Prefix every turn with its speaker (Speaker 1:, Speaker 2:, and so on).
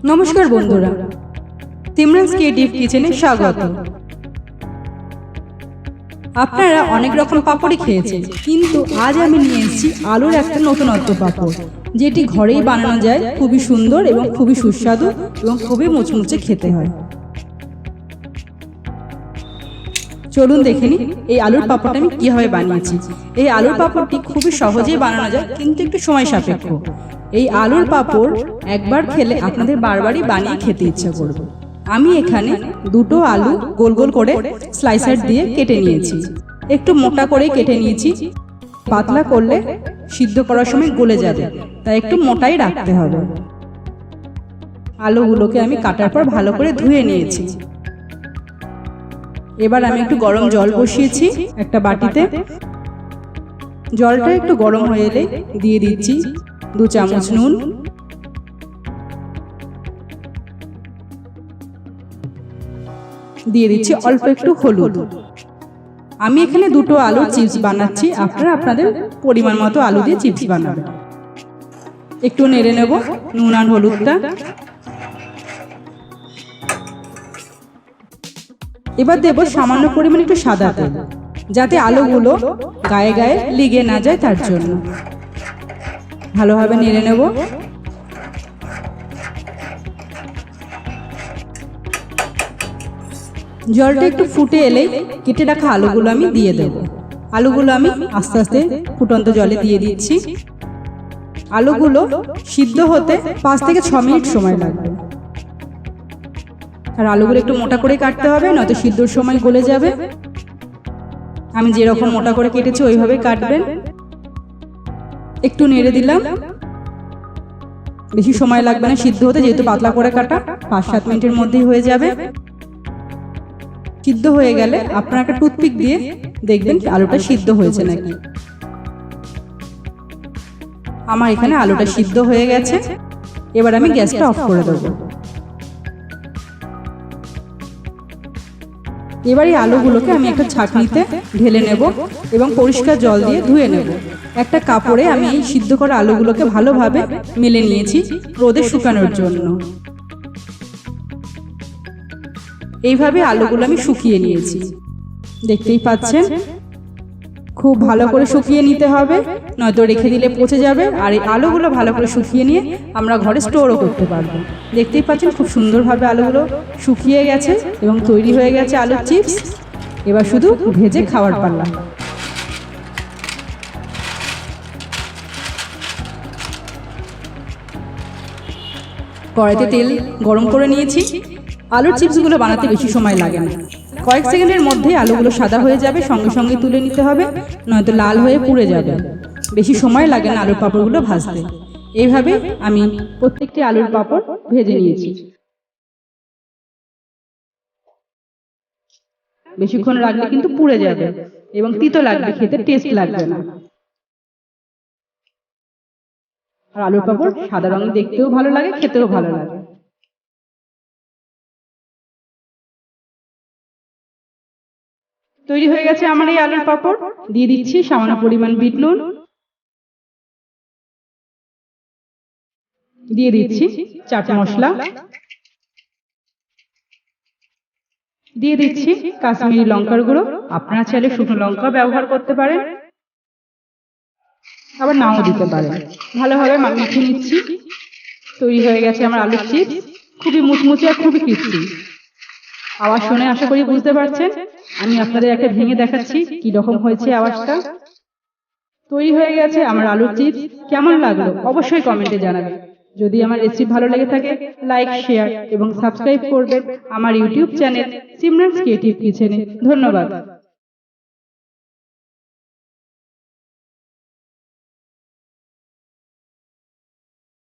Speaker 1: নমস্কার বন্ধুরা, সিমরানস ক্রিয়েটিভ কিচেনে স্বাগত। আপনারা অনেক রকম পাপড়ই খেয়েছেন, কিন্তু আজ আমি নিয়ে এসেছি আলুর একটা নতুনত্ব পাপড়, যেটি ঘরেই বানানো যায়। খুবই সুন্দর এবং খুবই সুস্বাদু এবং খুবই মুচমুচে খেতে হয়। চলুন দেখে নিই এই আলুর পাপড়টা আমি কিভাবে বানিয়েছি। এই আলুর পাপড়টি খুবই সহজেই বানানো যায়, কিন্তু একটু সময় সাপেক্ষ। এই আলুর পাপড় একবার খেলে আপনাদের বারবারই বানিয়ে খেতে ইচ্ছা করবে। আমি এখানে দুটো আলু গোল গোল করে স্লাইসার দিয়ে কেটে নিয়েছি। একটু মোটা করে কেটে নিয়েছি, পাতলা করলে সিদ্ধ করার সময় গলে যাবে, তাই একটু মোটাই রাখতে হবে। আলুগুলোকে আমি কাটার পর ভালো করে ধুয়ে নিয়েছি। এবার আমি একটু গরম জল বসিয়েছি একটা বাটিতে। জলটা একটু গরম হয়ে এলে দিয়ে দিচ্ছি 2 চামচ নুন, দিয়ে দিচ্ছি অল্প একটু হলুদ। আমি এখানে দুটো আলুর চিপস বানাচ্ছি, আপনারা আপনাদের পরিমাণ মতো আলু দিয়ে চিপস বানাবেন। একটু নেড়ে নেব নুন আর হলুদটা। এবার দেব সামান্য পরিমাণে একটু সাদা তেল, যাতে আলুগুলো গায়ে গায়ে লেগে না যায়, তার জন্য ভালোভাবে নেড়ে নেব। জলটা একটু ফুটে এলেই কেটে রাখা আলুগুলো আমি দিয়ে দেব। আলুগুলো আমি আস্তে আস্তে ফুটন্ত জলে দিয়ে দিচ্ছি। আলুগুলো সিদ্ধ হতে 5 থেকে 6 মিনিট সময় লাগবে। আর আলুগুলো একটু মোটা করে কাটতে হবে, নয়তো সিদ্ধর সময় গলে যাবে। আমি যেরকম মোটা করে কেটেছি ওইভাবে কাটবেন। একটু নেড়ে দিলাম, বেশি সময় লাগবে না সিদ্ধ হতে, যেহেতু পাতলা করে কাটা 5-7 মিনিটের মধ্যেই হয়ে যাবে। সিদ্ধ হয়ে গেলে আপনারা একটা টুথপিক দিয়ে দেখবেন আলুটা সিদ্ধ হয়েছে নাকি। আমার এখানে আলুটা সিদ্ধ হয়ে গেছে। এবার আমি গ্যাসটা অফ করে দেবো। এবার এই আলুগুলোকে আমি একটা ছাঁকনিতে ঢেলে নেব এবং পরিষ্কার জল দিয়ে ধুয়ে নেব। একটা কাপড়ে আমি এই সিদ্ধ করা আলুগুলোকে ভালোভাবে মেলে নিয়েছি রোদে শুকানোর জন্য। এইভাবে আলুগুলো আমি শুকিয়ে নিয়েছি, দেখতেই পাচ্ছেন। খুব ভালো করে শুকিয়ে নিতে হবে, নয়তো রেখে দিলে পচে যাবে। আর এই আলুগুলো ভালো করে শুকিয়ে নিয়ে আমরা ঘরে স্টোরও করতে পারবো। দেখতেই পাচ্ছেন খুব সুন্দরভাবে আলুগুলো শুকিয়ে গেছে এবং তৈরি হয়ে গেছে আলুর চিপস। এবার শুধু ভেজে খাওয়ার পালা। কড়াইতে তেল গরম করে নিয়েছি। আলুর চিপসগুলো বানাতে বেশি সময় লাগে না, কয়েক সেকেন্ডের মধ্যেই আলুগুলো সাদা হয়ে যাবে। সঙ্গে সঙ্গে তুলে নিতে হবে, নয়তো লাল হয়ে পুড়ে যাবে। বেশি সময় লাগে না আলুর পাঁপড়গুলো ভাজতে। এইভাবে আমি প্রত্যেকটি আলুর পাঁপড় ভেজে নিয়েছি। বেশিক্ষণ রাখলে কিন্তু পুড়ে যাবে এবং তিতো লাগবে, খেতে টেস্ট লাগবে না। আর আলুর পাঁপড় সাদা রঙে দেখতেও ভালো লাগে, খেতেও ভালো লাগে। তৈরি হয়ে গেছে আমার এই আলুর পাঁপড়। দিয়ে দিচ্ছি সামান্য পরিমাণ বিট নুন, দিয়ে দিচ্ছি চাট মশলা, দিয়ে দিচ্ছি কাশ্মীরি লঙ্কার গুঁড়ো। আপনারা চাইলে শুকনো লঙ্কা ব্যবহার করতে পারেন, আবার নাও দিতে পারেন। ভালোভাবে মাখিয়ে নিচ্ছি। তৈরি হয়ে গেছে আমার আলুর চিপস, খুবই মুচমুচে আর খুবই ক্রিস্পি। আওয়াজ শুনে আশা করি বুঝতে পারছেন। আমি আপনাদের একটা ভেঙে দেখাচ্ছি কি রকম হয়েছে আওয়াজটা। তৈরি হয়ে গেছে আমার আলুর চিপস। কেমন লাগলো অবশ্যই কমেন্টে জানাবেন। যদি আমার রেসিপি ভালো লেগে থাকে লাইক, শেয়ার এবং সাবস্ক্রাইব করবেন আমার ইউটিউব চ্যানেল সিমরানস ক্রিয়েটিভ কিচেনে। ধন্যবাদ।